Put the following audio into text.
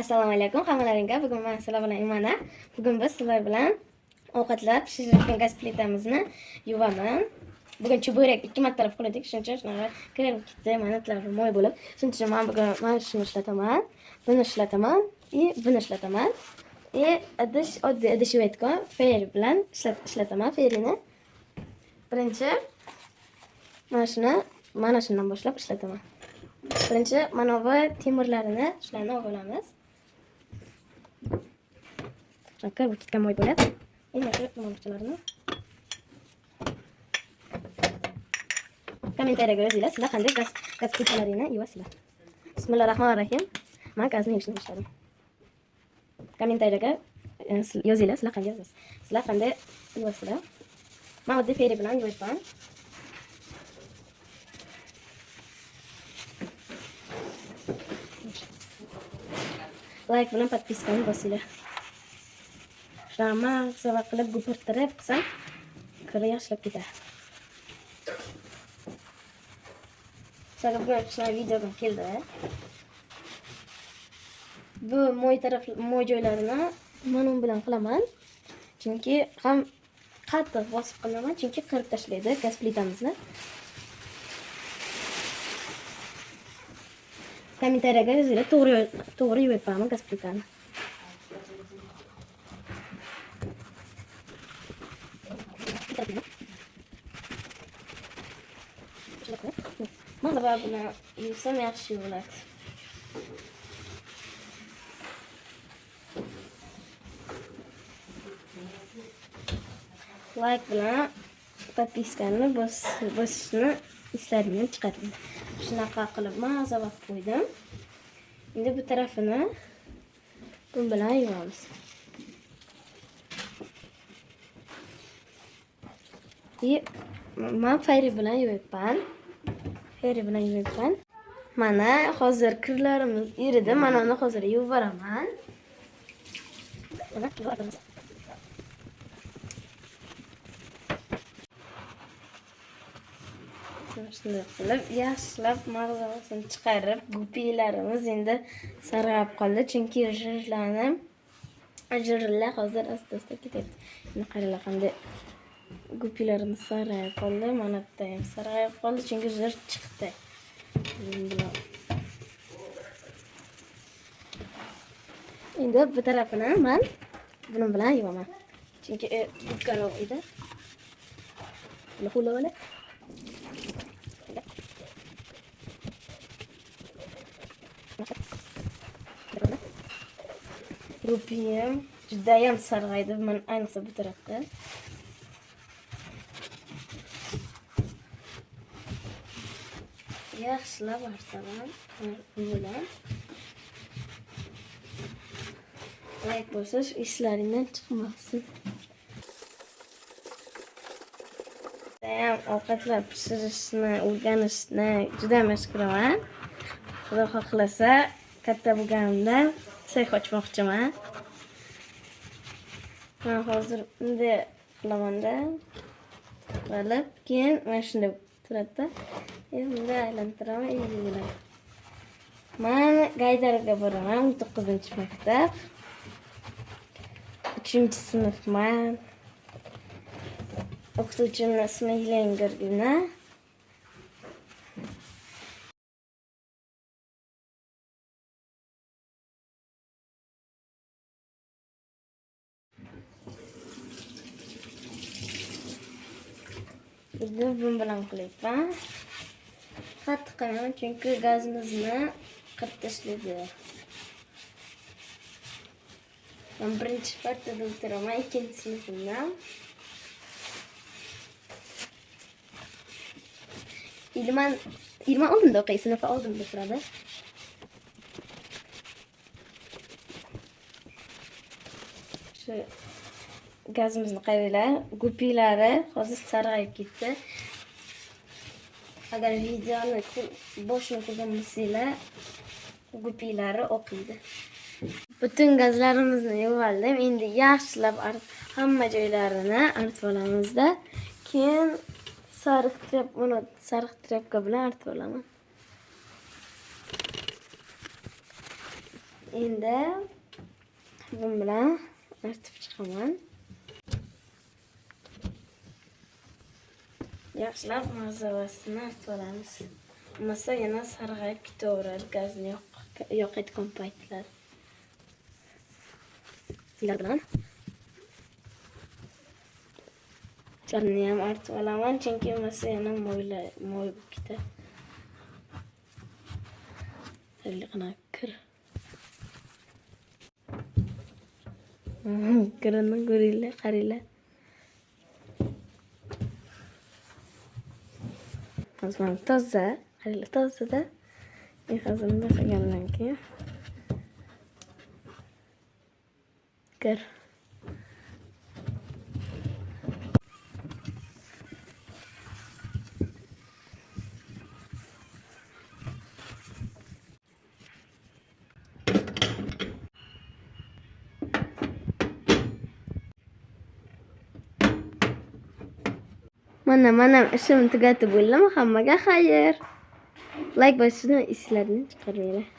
Assalomu alaykum hammalaringga. Bugun men sizlar bilan Imana. Bugun biz sizlar bilan ovqatlar pishirayotgan gaz plitamizni yuvaman. Bugun chuborak 2 martalab qildik. Shuning uchun shunaqa kirib ketdi, manatlar moy bo'lib. Shuning uchun men bugun mana shuni ishlataman, buni ishlataman, buni ishlataman. Idish oddiy idish yuvayotgan fer bilan ishlataman. Ferini birinchi mana shundan boshlab ishlataman. Birinchi mana bu temirlarini shularni olib olamiz. Kirib ketgan moy bo'ladi. Endi shu tomoqchalarni kommentariyga yozinglar, sizlar qanday gaz plitalarini yuvasizlar. Bismillahirrohmanirrohim. Men gazni yuvishni boshladim. Kommentariyga yozinglar, sizlar qanday yuvasiz. Sizlar qanday yuvasizlar. Men oddiy feri bilan yuvayman. Like bilan podpiskani bosinglar. Shama sabab qilib gupirtirib qilsam, kiri yaxshilab ketadi. Sabab bilan videoga keldi. Bu moy joylarini men bilan qilaman. Chunki ham qattiq bosib qilaman, chunki qirib tashlaydi gaz plitamizni. Kommentariyaga yozinglar, to'g'ri yuvayapmanmi gaz plitani. Mana buni yuvsam yaxshi bo'ladi. Like bilan podpiskani bosishni istadim, chiqardim. Shunaqa qilib mazalab qo'ydim. Endi bu tarafini bu bilan yuvamiz. Men fayri bilan yuvayman. Mana hozir kirlarimiz eridi. Mana uni hozir yuvib beraman. Shunday qilib yaxshilab mag'zavasini chiqarib, gupilarimiz endi sarg'ab qoldi, chunki jirlar hozir asta-asta ketyapti. Endi qaranglar qanday gupilarimiz sarg'ayib qoldi, mana bitta ham sarg'ayib qoldi, chunki jir chiqdi. Endi bu tarafini men buni bilan yuvaman. Chunki gubkaroq edi. Qo'llar Rupiyam judayam sarg'aydi, men ayniqsa bu tarafda. Yaxshilab artaman bilan. Like bosish ishlaringdan chiqmasin. Ham ovqatlar pishirishni o'rganishni juda mashq qilaman. Xudo xohlasa, katta bo'lganimda sex ochmoqchiman. Men hozir bunday qilamanda qilib, keyin mana shunday turadi. Endi aylantiraman. Men Gaydarga boraman, 19-maktab. 3-sinfman. O'qituvchimning ismi Yelengirgina. Endi bu bilan qilyapman. Qattiq qilmayman, chunki gazimizni qirib tashlaydi. Men birinchi partada o'tiraman, 2-sinfimdan. İlman oldimda o'qiy, sinfda oldimda turadi. Shu gazimizni qaranglar, gupilari hozir sarg'ayib ketdi. Agar videoni boshini ko'rgan bo'lsanglar, gupilari oqiydi. Butun gazlarimizni yuvib oldim. Endi yaxshilab hamma joylarini artib olamizda. Keyin sariq trapka bilan artib olaman. Endi bu bilan artib chiqaman. Yaxshilab mazavasini artib olamiz. Bo'lmasa yana sarg'ayib ketaveradi gazni yoqayotgan paytlar. Sizlar bilan charni ham artib olaman, chunki bo'lmasa yana mo'y bo'lib ketadi. Qana kir. Kirini ko'ringlar, qaranglar. Hozir toza, qaranglar tozada. Hozir bunday qilgandan keyin kir. Mana ishimni tugatib bo'ldim. Hammaga xayr. Like bosishni esinglardan chiqarmanglar.